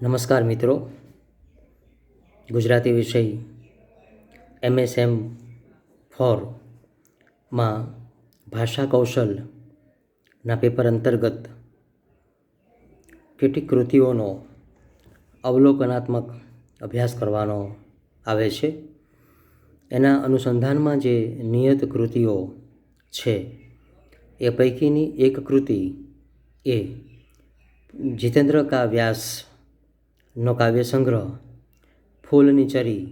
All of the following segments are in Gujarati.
નમસ્કાર મિત્રો. ગુજરાતી વિષય MSM 4માં ભાષા કૌશલના પેપર અંતર્ગત કેટલીક કૃતિઓનો અવલોકનાત્મક અભ્યાસ કરવાનો આવે છે. એના અનુસંધાનમાં જે નિયત કૃતિઓ છે એ પૈકીની એક કૃતિ એ જીતેન્દ્ર કા વ્યાસનો કાવ્ય સંગ્રહ ફૂલની ચરી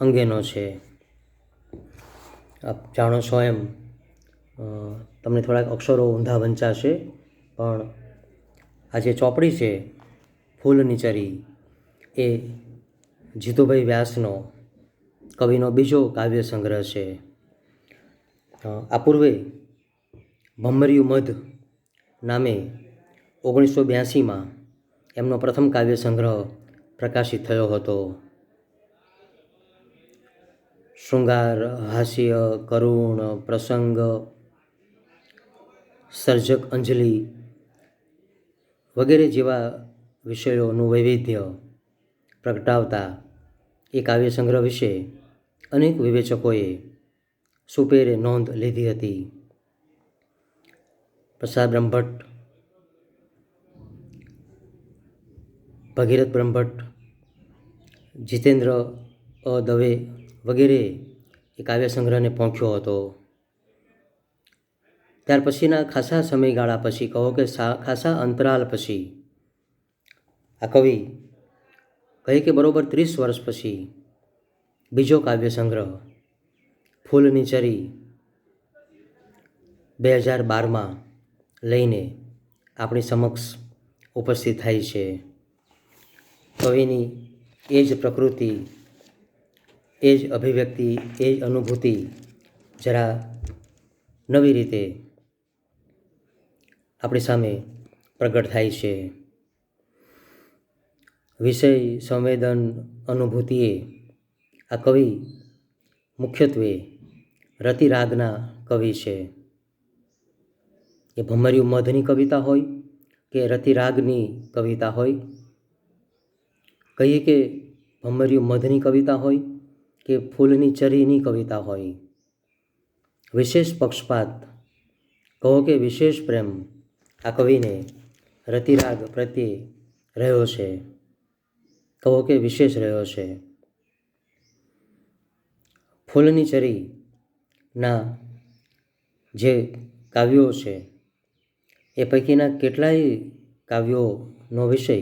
અંગેનો છે. આપ જાણો છો એમ તમને થોડાક અક્ષરો ઊંધા વંચાશે, પણ આ જે ચોપડી છે ફૂલની ચરી એ જીતુભાઈ વ્યાસનો કવિનો બીજો કાવ્ય સંગ્રહ છે. આ પૂર્વે ભમર્યું મધ નામે 1982માં એમનો પ્રથમ કાવ્ય સંગ્રહ પ્રકાશિત થયો હતો. શૃંગાર, હાસ્ય, કરુણ, પ્રસંગ, સર્જક અંજલિ વગેરે જેવા વિષયોનું વૈવિધ્ય પ્રગટાવતા એ કાવ્ય સંગ્રહ વિશે અનેક વિવેચકોએ સુપેરે નોંધ લીધી હતી. પ્રસાદ બ્રહ્મભટ્ટ, ભગીરથ બ્રહ્મભટ્ટ, જીતેન્દ્ર દવે વગેરે એ કાવ્ય સંગ્રહને પહોંચ્યો હતો. ત્યાર પછીના ખાસા સમયગાળા પછી, કહો કે ખાસા અંતરાલ પછી, આ કવિ કહે કે બરોબર 30 વર્ષ પછી બીજો કાવ્ય સંગ્રહ ફૂલની ચરી 2012માં લઈને આપણી સમક્ષ ઉપસ્થિત થાય છે. કવિની એ જ પ્રકૃતિ, એ જ અભિવ્યક્તિ, એ જ અનુભૂતિ જરા નવી રીતે આપણી સામે પ્રગટ થાય છે. વિષય, સંવેદન, અનુભૂતિએ આ કવિ મુખ્યત્વે રતિરાગના કવિ છે. એ ભમર્યું મધની કવિતા હોય કે રતિરાગની કવિતા હોય, કહીએ કે ભમર્યું મધની કવિતા હોય કે ફૂલની ચરીની કવિતા હોય, વિશેષ પક્ષપાત, કહો કે વિશેષ પ્રેમ આ કવિને રતિરાગ પ્રત્યે રહ્યો છે, કહો કે વિશેષ રહ્યો છે. ફૂલની ચરીના જે કાવ્યો છે એ પૈકીના કેટલાય કાવ્યોનો વિષય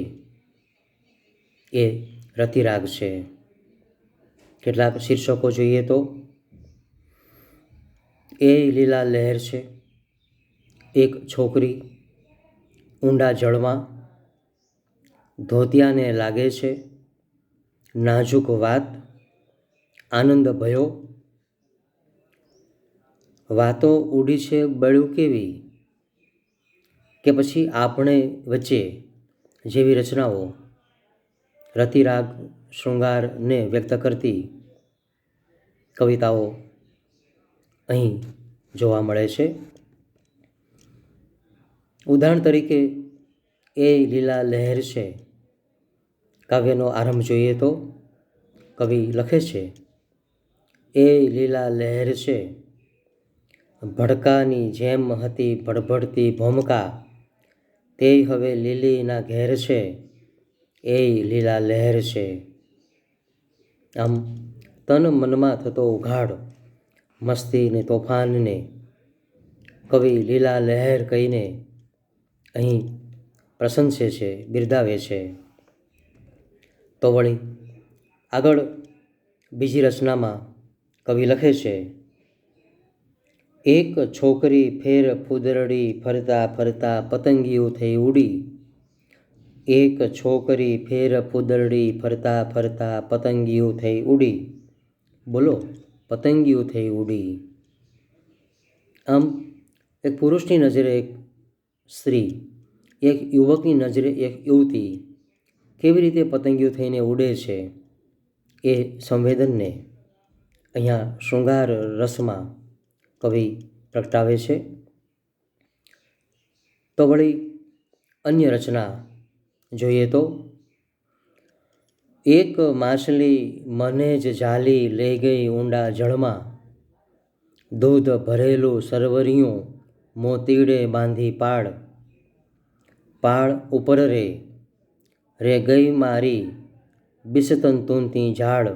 એ રતિરાગ છે. કેટલાક શીર્ષકો જોઈએ તો એ લીલા લહેર છે, એક છોકરી, ઊંડા જળમાં, ધોતિયાને લાગે છે, નાજુક વાત, આનંદ ભયો, વાતો ઉડી છે બળ્યું કેવી, કે પછી આપણે વચ્ચે જેવી રચનાઓ રતિરાગ શૃંગારને વ્યક્ત કરતી કવિતાઓ અહીં જોવા મળે છે. ઉદાહરણ તરીકે એ લીલા લહેર છે કાવ્યનો આરંભ જોઈએ તો કવિ લખે છે, એ લીલા લહેર છે, ભડકાની જેમ હતી ભડભડતી ભોમકા, તે હવે લીલીના ઘેર છે, એ લીલા લહેર છે. આમ તન મનમાં થતો ઉઘાડ, મસ્તી ને તોફાનને કવિ લીલા લહેર કહીને અહીં પ્રશંસે છે, બિરદાવે છે. તો વળી આગળ બીજી રચનામાં કવિ લખે છે, એક છોકરી ફેર ફૂદરડી ફરતા ફરતા પતંગિયું થઈ ઉડી, એક છોકરી ફેર ફૂદરડી ફરતા ફરતા પતંગિયું થઈ ઉડી, બોલો પતંગિયું થઈ ઉડી. આમ એક પુરુષની નજરે એક સ્ત્રી, એક યુવકની નજરે એક યુવતી કેવી રીતે પતંગિયું થઈને ઉડે છે એ સંવેદનને અહીંયા શૃંગાર રસમાં કવિ પ્રગટાવે છે. તો વળી અન્ય રચના જોઈએ તો એક માછલી મને જ ઝાલી લઈ ગઈ ઊંડા જળમાં, દૂધ ભરેલું સરવરિયું મોતીડે બાંધી પાળ, પાળ ઉપર રે ગઈ મારી બિસતંતુંથી ઝાડ,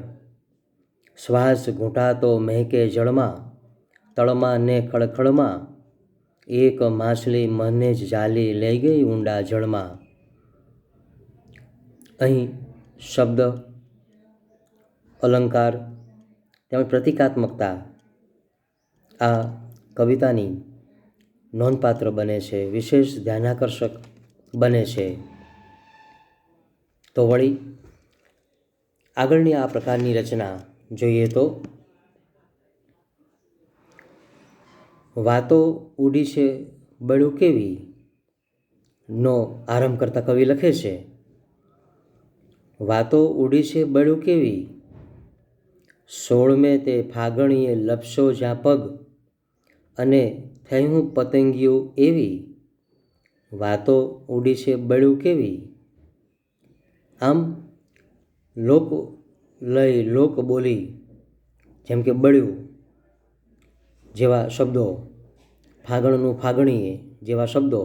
શ્વાસ ઘૂંટાતો મહેકે જળમાં, તળમાં ને ખળખળમાં, એક માછલી મને જ ઝાલી લઈ ગઈ ઊંડા જળમાં. અહીં શબ્દ, અલંકાર તેમજ પ્રતિકાત્મકતા આ કવિતાની નોંધપાત્ર બને છે, વિશેષ ધ્યાનાકર્ષક બને છે. તો વળી આગળની આ પ્રકારની રચના જોઈએ તો વાતો ઉડી છે બળ્યું કેવી નો આરંભ કરતા કવિ લખે છે, વાતો ઉડી છે બળ્યું કેવી, 16મે તે ફાગણીએ લપસો જ્યાં પગ, અને થયું પતંગિયું એવી, વાતો ઉડી છે બળ્યું કેવી. આમ લોક લય, લોક બોલી જેમ કે બળ્યું જેવા શબ્દો, ફાગણનું ફાગણીએ જેવા શબ્દો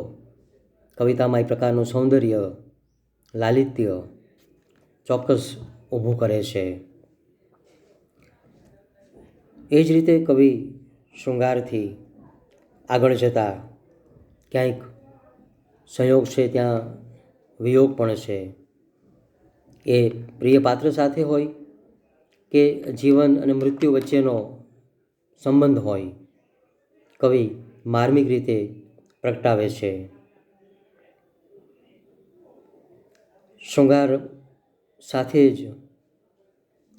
કવિતામાં એક પ્રકારનું સૌંદર્ય, લાલિત્ય ચોક્કસ ઊભું કરે છે. એ જ રીતે કવિ શૃંગારથી આગળ જતા ક્યાંક સંયોગ છે ત્યાં વિયોગ પણ છે. એ પ્રિય પાત્ર સાથે હોય કે જીવન અને મૃત્યુ વચ્ચેનો સંબંધ હોય, કવિ માર્મિક રીતે પ્રગટાવે છે. શૃંગાર સાથે જ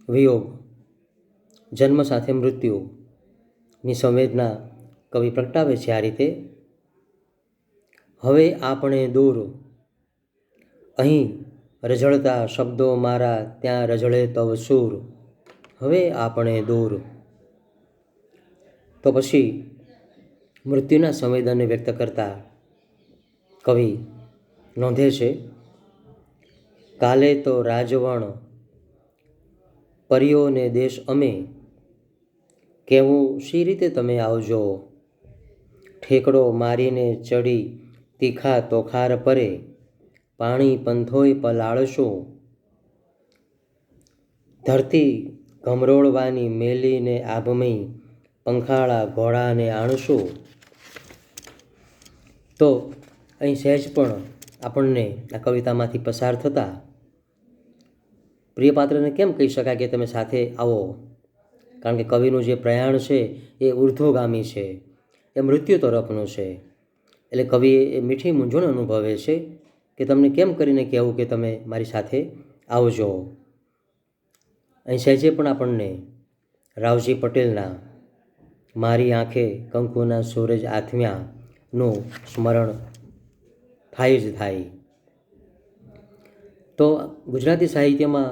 વિયોગ, જન્મ સાથે મૃત્યુની સંવેદના કવિ પ્રગટાવે છે આ રીતે. હવે આપણે દૂર, અહીં રઝળતા શબ્દો મારા ત્યાં રઝળે તવ સૂર, હવે આપણે દૂર. તો પછી મૃત્યુના સંવેદનને વ્યક્ત કરતા કવિ નોંધે છે, કાલે તો રાજવણ પરીઓને દેશ અમે, કેવું શી રીતે તમે આવજો, ઠેકડો મારીને ચડી તીખા તોખાર પરે, પાણી પંથોય પલાળશો, ધરતી ઘમરોળવાની મેલીને આભમઈ, પંખાળા ઘોડાને આણશું. તો અહીં સહેજ પણ આપણને આ કવિતામાંથી પસાર થતા પ્રિય પાત્રને કેમ કહી શકાય કે તમે સાથે આવો, કારણ કે કવિનું જે પ્રયાણ છે એ ઉર્ધ્વગામી છે, એ મૃત્યુ તરફનું છે. એટલે કવિએ એ મીઠી મૂંઝવણ અનુભવે છે કે તમને કેમ કરીને કહેવું કે તમે મારી સાથે આવજો. અહીં સહેજે પણ આપણને રાવજી પટેલના મારી આંખે કંકુના સૂરજ આથમ્યાનું સ્મરણ થાય જ થાય. તો ગુજરાતી સાહિત્યમાં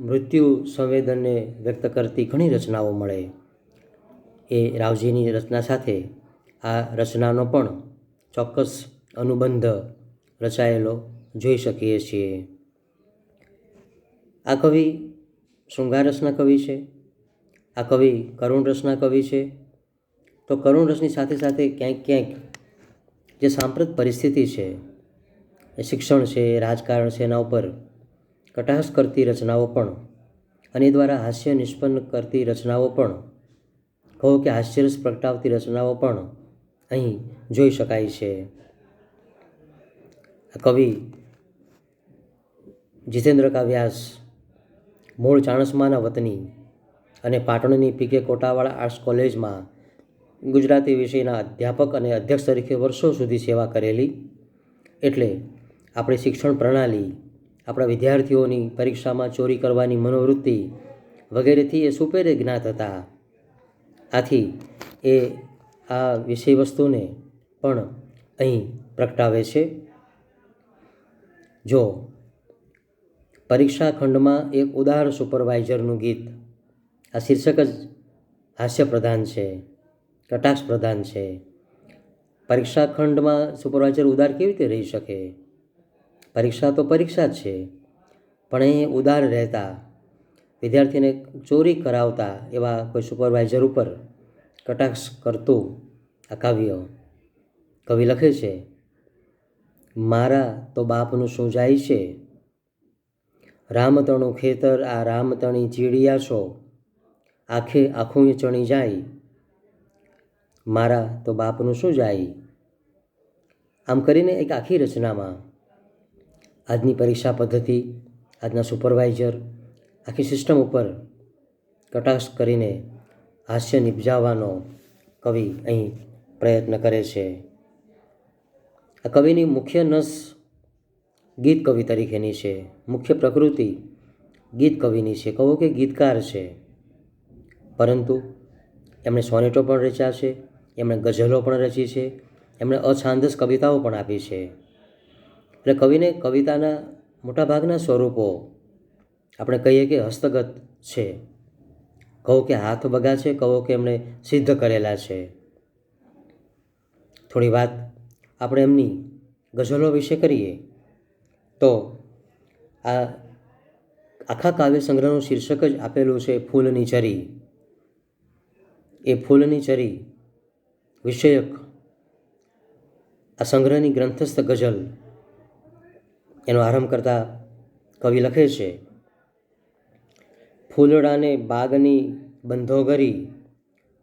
મૃત્યુ સંવેદનને વ્યક્ત કરતી ઘણી રચનાઓ મળે. એ રાવજીની રચના સાથે આ રચનાનો પણ ચોક્કસ અનુબંધ રચાયેલો જોઈ શકીએ છીએ. આ કવિ શૃંગાર રસના કવિ છે, આ કવિ કરુણ રસના કવિ છે. તો કરુણ રસની સાથે સાથે ક્યાંક ક્યાંક જે સાંપ્રત પરિસ્થિતિ છે, એ શિક્ષણ છે, રાજકારણ છે, એના ઉપર કટાક્ષ કરતી રચનાઓ પણ, અને એ દ્વારા હાસ્ય નિષ્પન્ન કરતી રચનાઓ પણ, કહો કે હાસ્યરસ પ્રગટાવતી રચનાઓ પણ અહીં જોઈ શકાય છે. કવિ જીતેન્દ્ર કા વ્યાસ મૂળ ચાણસ્માના વતની અને પાટણની પીકે કોટાવાળા આર્ટ્સ કોલેજમાં ગુજરાતી વિષયના અધ્યાપક અને અધ્યક્ષ તરીકે વર્ષો સુધી સેવા કરેલી. એટલે આપણી શિક્ષણ પ્રણાલી, આપણા વિદ્યાર્થીઓની પરીક્ષામાં ચોરી કરવાની મનોવૃત્તિ વગેરેથી એ સુપેરે જ્ઞાત હતા. આથી એ આ વિષય વસ્તુને પણ અહીં પ્રગટાવે છે. જો પરીક્ષા ખંડમાં એક ઉદાર સુપરવાઇઝરનું ગીત, આ શીર્ષક જ હાસ્ય પ્રધાન છે, કટાક્ષ પ્રધાન છે. પરીક્ષા ખંડમાં સુપરવાઇઝર ઉદાર કેવી રીતે રહી શકે? પરીક્ષા તો પરીક્ષા જ છે, પણ એ ઉદાર રહેતા, વિદ્યાર્થીને ચોરી કરાવતા એવા કોઈ સુપરવાઇઝર ઉપર કટાક્ષ કરતું આ કાવ્ય. કવિ લખે છે, મારા તો બાપનું શું જાય છે, રામતણું ખેતર આ રામતણી ચીડિયા છો, આખે આખું ચણી જાય, મારા તો બાપનું શું જાય. આમ કરીને એક આખી રચનામાં આજની પરીક્ષા પદ્ધતિ, આજના સુપરવાઇઝર, આખી સિસ્ટમ ઉપર કટાક્ષ કરીને હાસ્ય નિપજાવવાનો કવિ અહીં પ્રયત્ન કરે છે. આ કવિની મુખ્ય નસ ગીત કવિ તરીકેની છે, મુખ્ય પ્રકૃતિ ગીત કવિની છે, કહો કે ગીતકાર છે. પરંતુ એમણે સોનેટો પણ રચ્યા છે, એમણે ગઝલો પણ રચી છે, એમણે અછાંદસ કવિતાઓ પણ આપી છે. એટલે કવિને કવિતાના મોટાભાગના સ્વરૂપો આપણે કહીએ કે હસ્તગત છે, કહો કે હાથ વગા છે, કહો કે એમણે સિદ્ધ કરેલા છે. થોડી વાત આપણે એમની ગઝલો વિશે કરીએ તો આ આખા કાવ્ય સંગ્રહનું શીર્ષક જ આપેલું છે ફૂલની ચરી. એ ફૂલની ચરી વિષયક આ સંગ્રહની ગ્રંથસ્થ ગઝલ એનો આરંભ કરતા કવિ લખે છે, ફૂલડાને બાગની બંધો ગરી,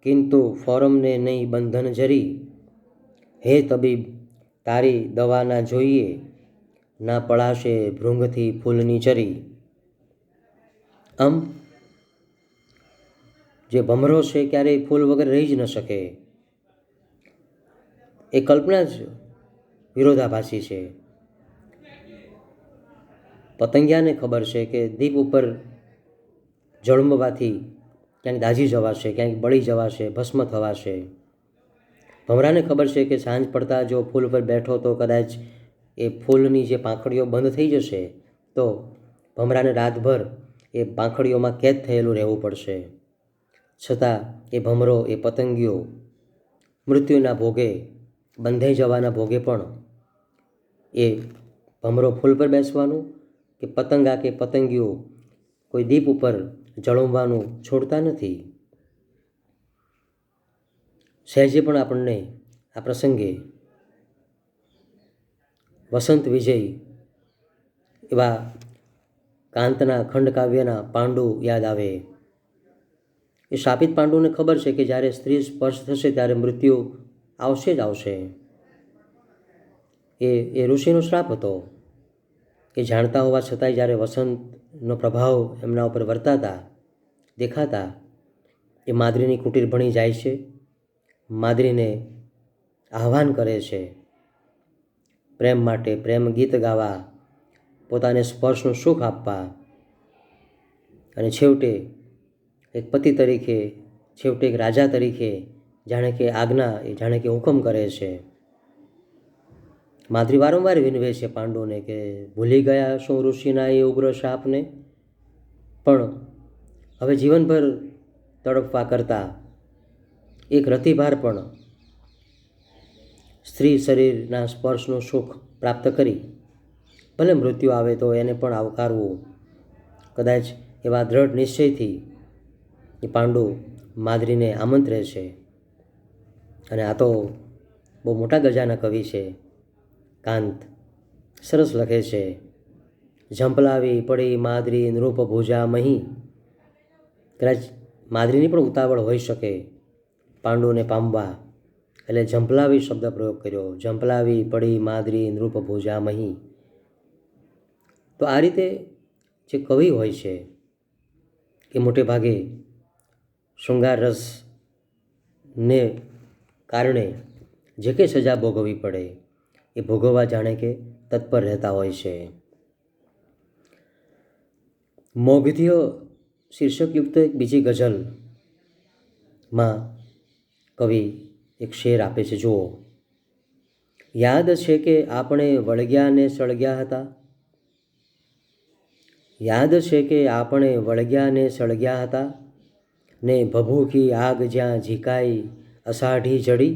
કિંતુ ફોરમને નહીં બંધન જરી, હે તબીબ તારી દવા ના જોઈએ, ના પડાશે ભૃંગથી ફૂલની ચરી. આમ જે ભમરો છે ક્યારેય ફૂલ વગર રહી જ ન શકે, એ કલ્પના જ વિરોધાભાસી છે. પતંગિયાને ખબર છે કે દીપ ઉપર ઝળમવાથી ક્યાંક દાઝી જવાશે, ક્યાંક બળી જવાશે, ભસ્મ થવાશે. ભમરાને ખબર છે કે સાંજ પડતા જો ફૂલ પર બેઠો તો કદાચ એ ફૂલની જે પાંખડીઓ બંધ થઈ જશે, તો ભમરાને રાતભર એ પાંખડીઓમાં કેદ થયેલું રહેવું પડશે. છતાં એ ભમરો, એ પતંગિયો મૃત્યુના ભોગે, બંધાઈ જવાના ભોગે પણ એ ભમરો ફૂલ પર બેસવાનું કે પતંગા કે પતંગિયો કોઈ દીપ ઉપર ઝળમવાનું છોડતા નથી. સહેજે પણ આપણને આ પ્રસંગે વસંત વિજય એવા કાંતના ખંડકાવ્યના પાંડુ યાદ આવે. એ શાપિત પાંડુને ખબર છે કે જ્યારે સ્ત્રી સ્પર્શ થશે ત્યારે મૃત્યુ આવશે જ આવશે. એ ઋષિનો શ્રાપ હતો. એ જાણતા હોવા છતાંય જ્યારે વસંતનો પ્રભાવ એમના ઉપર વર્તાતા દેખાતા, એ માદ્રીની કુટીર ભણી જાય છે, માદ્રીને આહ્વાન કરે છે પ્રેમ માટે, પ્રેમ ગીત ગાવા, પોતાને સ્પર્શનું સુખ આપવા. અને છેવટે એક પતિ તરીકે, છેવટે એક રાજા તરીકે જાણે કે આજ્ઞા, એ જાણે કે હુકમ કરે છે. માદ્રી વારંવાર વિનવે છે પાંડુને કે ભૂલી ગયા શું ઋષિના એ ઉગ્ર શાપને, પણ હવે જીવનભર તડપવા કરતાં એક રતિભાર પણ સ્ત્રી શરીરના સ્પર્શનું સુખ પ્રાપ્ત કરી, ભલે મૃત્યુ આવે તો એને પણ આવકારવું. કદાચ એવા દ્રઢ નિશ્ચયથી એ પાંડુ માદ્રીને આમંત્રે છે. અને આ તો બહુ મોટા ગજાના કવિ છે કાંત. સરસ લખે છે, ઝંપલાવી પડી માદ્રી નૃપ ભુજા મહી. કદાચ માદ્રીની પણ ઉતાવળ હોઈ શકે પાંડુને પામવા, એટલે ઝંપલાવી શબ્દ પ્રયોગ કર્યો, ઝંપલાવી પડી માદ્રી નૃપ ભુજા મહી. તો આ રીતે જે કવિ હોય છે એ મોટે ભાગે શૃંગાર રસને કારણે જે કંઈ સજા ભોગવવી પડે એ ભોગવવા જાણે કે તત્પર રહેતા હોય છે. મોગધ્ય શીર્ષકયુક્ત એક બીજી ગઝલમાં કવિ એક શેર આપે છે, જુઓ. યાદ છે કે આપણે વળગ્યા ને સળગ્યા હતા, યાદ છે કે આપણે વળગ્યા ને સળગ્યા હતા, ને ભભૂકી આગ જ્યાં ઝીકાઈ અષાઢી જડી.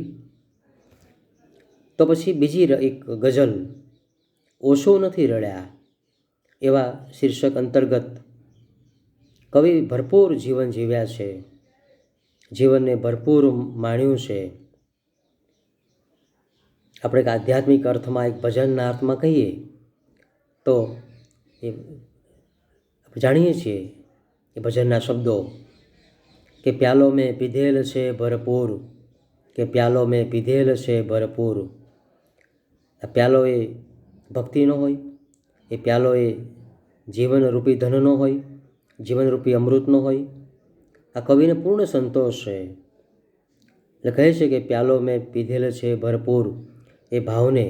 તો પછી બીજી એક ગઝલ ઓશો નથી રડ્યા એવા શીર્ષક અંતર્ગત કવિ ભરપૂર જીવન જીવ્યા છે, જીવનને ભરપૂર માણ્યું છે. આપણે એક આધ્યાત્મિક અર્થમાં, એક ભજનના અર્થમાં કહીએ તો એ આપણે જાણીએ છીએ એ ભજનના શબ્દો કે પ્યાલો મેં પીધેલ છે ભરપૂર, કે પ્યાલો મેં પીધેલ છે ભરપૂર. આ પ્યાલો એ ભક્તિનો હોય, એ પ્યાલો એ જીવનરૂપી ધનનો હોય, જીવનરૂપી અમૃતનો હોય. આ કવિને પૂર્ણ સંતોષ છે. એટલે કહે છે કે પ્યાલો મેં પીધેલ છે ભરપૂર. એ ભાવને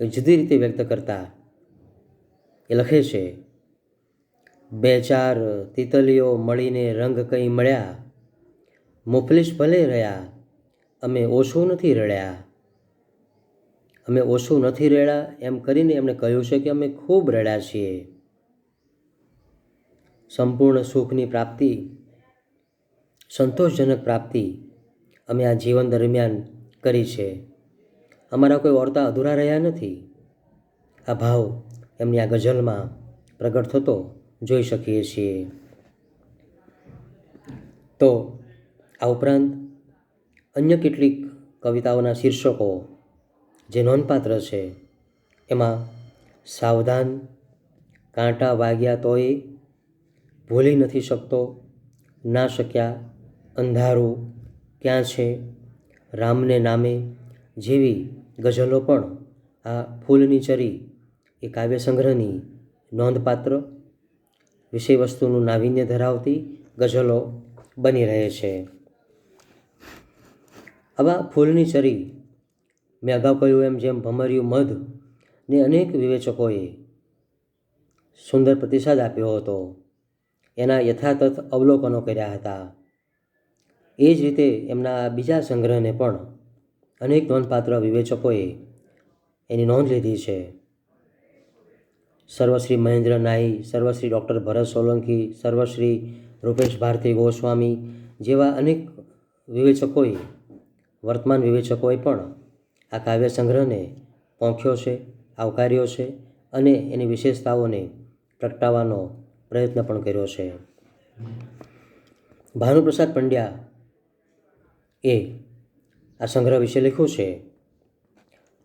એ જુદી રીતે વ્યક્ત કરતા એ લખે છે, બે ચાર તિતલીઓ મળીને રંગ કંઈ મળ્યા, મુફલીસ ભલે રહ્યા, અમે ઓછું નથી રડ્યા. અમે ઓછું નથી રડ્યા એમ કરીને એમણે કહ્યું છે કે અમે ખૂબ રડ્યા છીએ. સંપૂર્ણ સુખની પ્રાપ્તિ, સંતોષજનક પ્રાપ્તિ અમે આ જીવન દરમિયાન કરી છે. અમારા કોઈ ઓરતા અધૂરા રહ્યા નથી. આ ભાવ એમની આ ગઝલમાં પ્રગટ થતો જોઈ શકીએ છીએ. તો આ ઉપરાંત અન્ય કેટલીક કવિતાઓના શીર્ષકો જે નોંધપાત્ર છે એમાં સાવધાન, કાંટા વાગ્યા તોય, ભૂલી નથી શકતો, ના શક્યા, અંધારું, ક્યાં છે, રામને નામે જેવી ગઝલો પણ આ ફૂલની ચરી એ કાવ્ય સંગ્રહની નોંધપાત્ર વિષય વસ્તુનું નાવીન્ય ધરાવતી ગઝલો બની રહે છે. આવા ફૂલની ચરી મેં અગાઉ કહ્યું એમ જેમ ભમર્યું મધ ને અનેક વિવેચકોએ સુંદર પ્રતિસાદ આપ્યો હતો, એના યથાતથ અવલોકનો કર્યા હતા. એ જ રીતે એમના બીજા સંગ્રહને પણ અનેક નોંધપાત્ર વિવેચકોએ એની નોંધ લીધી છે. સર્વશ્રી મહેન્દ્ર નાઈ, સર્વશ્રી ડૉક્ટર ભરત સોલંકી, સર્વશ્રી રૂપેશ ભારતી ગોસ્વામી જેવા અનેક વિવેચકોએ, વર્તમાન વિવેચકોએ પણ આ કાવ્ય સંગ્રહને પોંખ્યો છે, આવકાર્યો છે અને એની વિશેષતાઓને પ્રગટાવવાનો પ્રયત્ન પણ કર્યો છે. ભાનુપ્રસાદ પંડ્યા એ આ સંગ્રહ વિશે લખ્યું છે,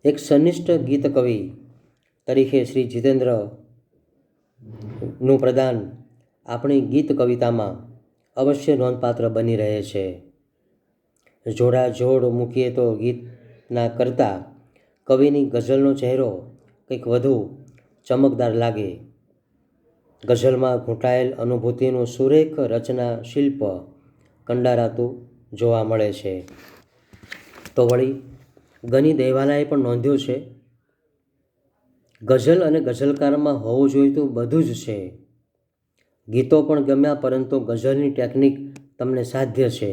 એક સનિષ્ઠ ગીત કવિ તરીકે શ્રી જીતેન્દ્રનું પ્રદાન આપણી ગીત કવિતામાં અવશ્ય નોંધપાત્ર બની રહે છે. જોડાજોડ મૂકીએ તો ગીતના કરતાં કવિની ગઝલનો ચહેરો કંઈક વધુ ચમકદાર લાગે. ગઝલમાં ઘૂંટાયેલ અનુભૂતિનું સુરેખ રચના શિલ્પ કંડારાતું જોવા મળે છે. તો વળી ગની દહેવાલાએ પણ નોંધ્યું છે, ગઝલ અને ગઝલકારમાં હોવું જોઈતું બધું જ છે. ગીતો પણ ગમ્યા પરંતુ ગઝલની ટેકનિક તમને સાધ્ય છે.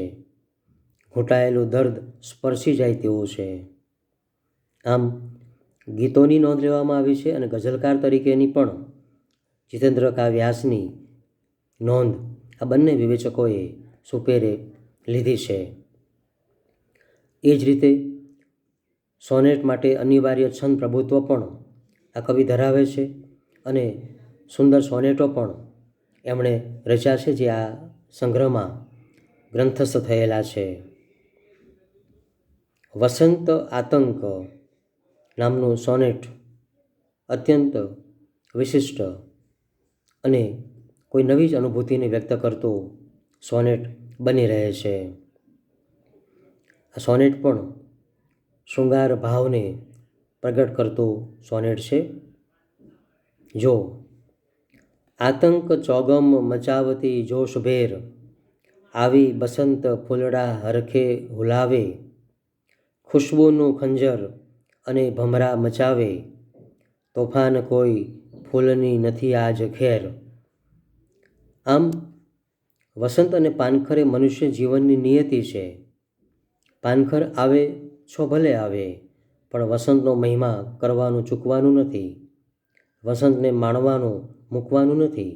ઘૂંટાયેલું દર્દ સ્પર્શી જાય તેવું છે. આમ ગીતોની નોંધ લેવામાં આવી છે અને ગઝલકાર તરીકેની પણ જીતેન્દ્ર વ્યાસની નોંધ આ બંને વિવેચકોએ સુપેરે લીધી છે. એ જ રીતે સોનેટ માટે અનિવાર્ય છંદ પ્રભુત્વ પણ આ કવિ ધરાવે છે અને સુંદર સોનેટો પણ એમણે રચ્યા છે જે આ સંગ્રહમાં ગ્રંથસ્થ થયેલા છે. વસંત આતંક નામનું સોનેટ અત્યંત વિશિષ્ટ અને કોઈ નવી જ અનુભૂતિને વ્યક્ત કરતું સોનેટ બની રહે છે. આ સોનેટ પણ શૃંગાર ભાવને પ્રગટ કરતું સોનેટ છે. જો આતંક ચોગમ મચાવતી જોશભેર, આવી બસંત ફૂલડા હરખે હુલાવે, ખુશ્બુનું ખંજર અને ભમરા મચાવે, તોફાન કોઈ ફૂલની નથી આજ ખેર. આમ વસંત અને પાનખર એ મનુષ્ય જીવનની નિયતિ છે. પાનખર આવે છો ભલે આવે, પણ વસંતનો મહિમા કરવાનું ચૂકવાનું નથી, વસંતને માણવાનું મૂકવાનું નથી.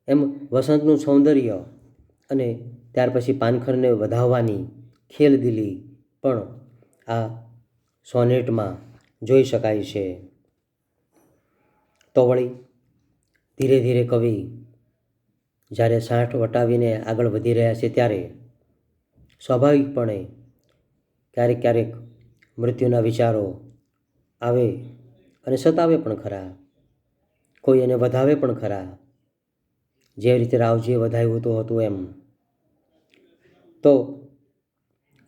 એમ વસંતનું સૌંદર્ય અને ત્યાર પછી પાનખરને વધાવવાની ખેલદિલી પણ આ સોનેટમાં જોઈ શકાય છે. તો વળી ધીરે ધીરે કવિ જ્યારે સાંઠ વટાવીને આગળ વધી રહ્યા છે ત્યારે સ્વાભાવિકપણે ક્યારેક ક્યારેક મૃત્યુના વિચારો આવે અને સતાવે પણ ખરા, કોઈ એને વધાવે પણ ખરા, જે રીતે રાવજીએ વધાવ્યું હતું એમ. તો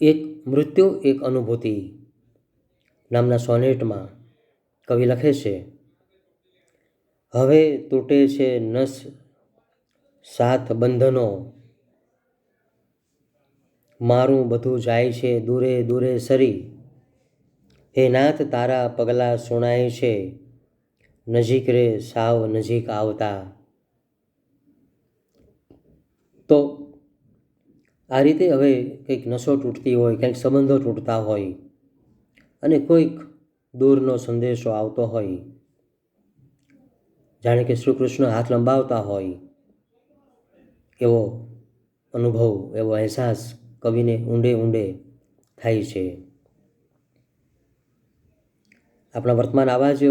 એક મૃત્યુ એક અનુભૂતિ નામના સોનેટમાં કવિ લખે છે, હવે તૂટે છે નસ સાથ બંધનો, મારું બધું જાય છે દૂરે દૂરે સરી, હે નાથ તારા પગલાં સુણાય છે, નજીક રે સાવ નજીક આવતા. તો આ રીતે હવે કંઈક નસો તૂટતી હોય, કંઈક સંબંધો તૂટતા હોય અને કોઈક દૂરનો સંદેશો આવતો હોય, જાણે કે શ્રી કૃષ્ણ હાથ લંબાવતા હોય એવો અનુભવ, એવો અહેસાસ કવિને ઊંડે ઊંડે થાય છે. આપણા વર્તમાન આવા જ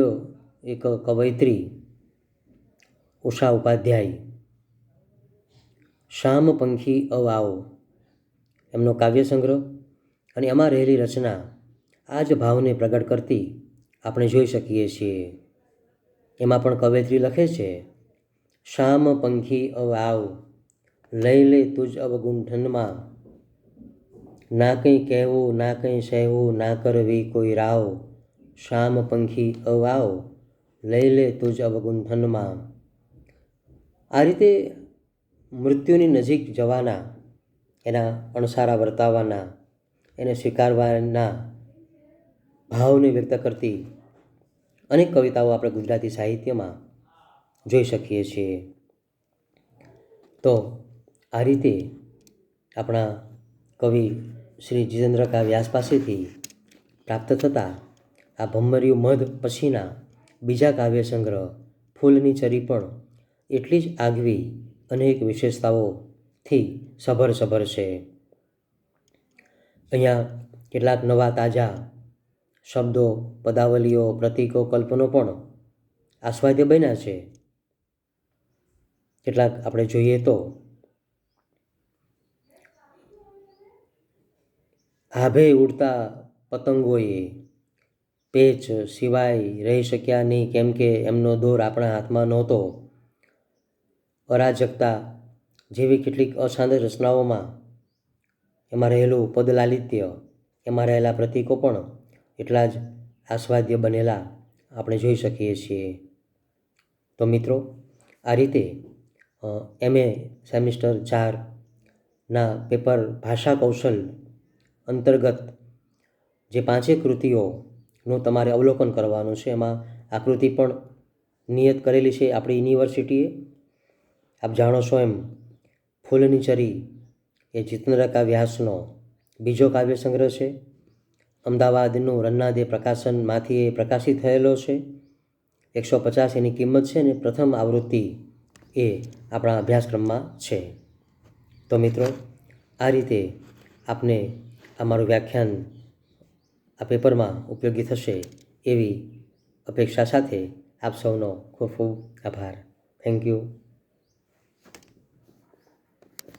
એક કવયિત્રી ઉષા ઉપાધ્યાય, શામ પંખી અવાવ એમનો કાવ્ય સંગ્રહ અને એમાં રહેલી રચના આ જ ભાવને પ્રગટ કરતી આપણે જોઈ શકીએ છીએ. એમાં પણ કવયિત્રી લખે છે, શામ પંખી અવાવ લઈ લે તુજ અવગુંઠનમાં, ના કંઈ કહેવું ના કંઈ સહેવું ના કરવી કોઈ રાવ, શામ પંખી અવાવ લઈ લે તુજ અવગુંઠનમાં. આ રીતે મૃત્યુની નજીક જવાના, એના અણસારા વર્તાવાના, એને સ્વીકારવાના ભાવને વ્યક્ત કરતી અનેક કવિતાઓ આપણે ગુજરાતી સાહિત્યમાં જોઈ શકીએ છીએ. તો આ રીતે આપણા કવિ શ્રી જીતેન્દ્ર વ્યાસ પાસેથી પ્રાપ્ત થતા આ ભમ્મર્યું મધ પછીના બીજા કાવ્ય સંગ્રહ ફૂલની ચરી પણ એટલી જ આગવી અનેક વિશેષતાઓથી સભર છે. અહીંયા કેટલાક નવા તાજા શબ્દો, પદાવલીઓ, પ્રતીકો, કલ્પનો પણ આસ્વાદ્ય બન્યા છે. કેટલાક આપણે જોઈએ તો, આભે ઉડતા પતંગોએ પેચ સિવાય રહી શક્યા નહીં, કેમ કે એમનો દોર આપણા હાથમાં નહોતો. અરાજકતા જેવી કેટલીક અશાંત રચનાઓમાં એમાં રહેલું પદલાલિત્ય, એમાં રહેલા પ્રતીકો પણ એટલા જ આસ્વાદ્ય બનેલા આપણે જોઈ શકીએ છીએ. તો મિત્રો, આ રીતે MA સેમિસ્ટર 4ના પેપર ભાષા કૌશલ અંતર્ગત જે 5 કૃતિઓનું તમારે અવલોકન કરવાનું છે, એમાં આ કૃતિ પણ નિયત કરેલી છે આપણી યુનિવર્સિટીએ. આપ જાણો છો એમ ફૂલની ચરી એ જીતેન્દ્ર વ્યાસનો બીજો કાવ્ય સંગ્રહ છે. અમદાવાદનું રન્નાદે પ્રકાશનમાંથી એ પ્રકાશિત થયેલો છે. 150 એની કિંમત છે અને પ્રથમ આવૃત્તિ એ આપણા અભ્યાસક્રમમાં છે. તો મિત્રો, આ રીતે આપને અમારું વ્યાખ્યાન આ પેપરમાં ઉપયોગી થશે એવી અપેક્ષા સાથે આપ સૌનો ખૂબ ખૂબ આભાર. Thank you.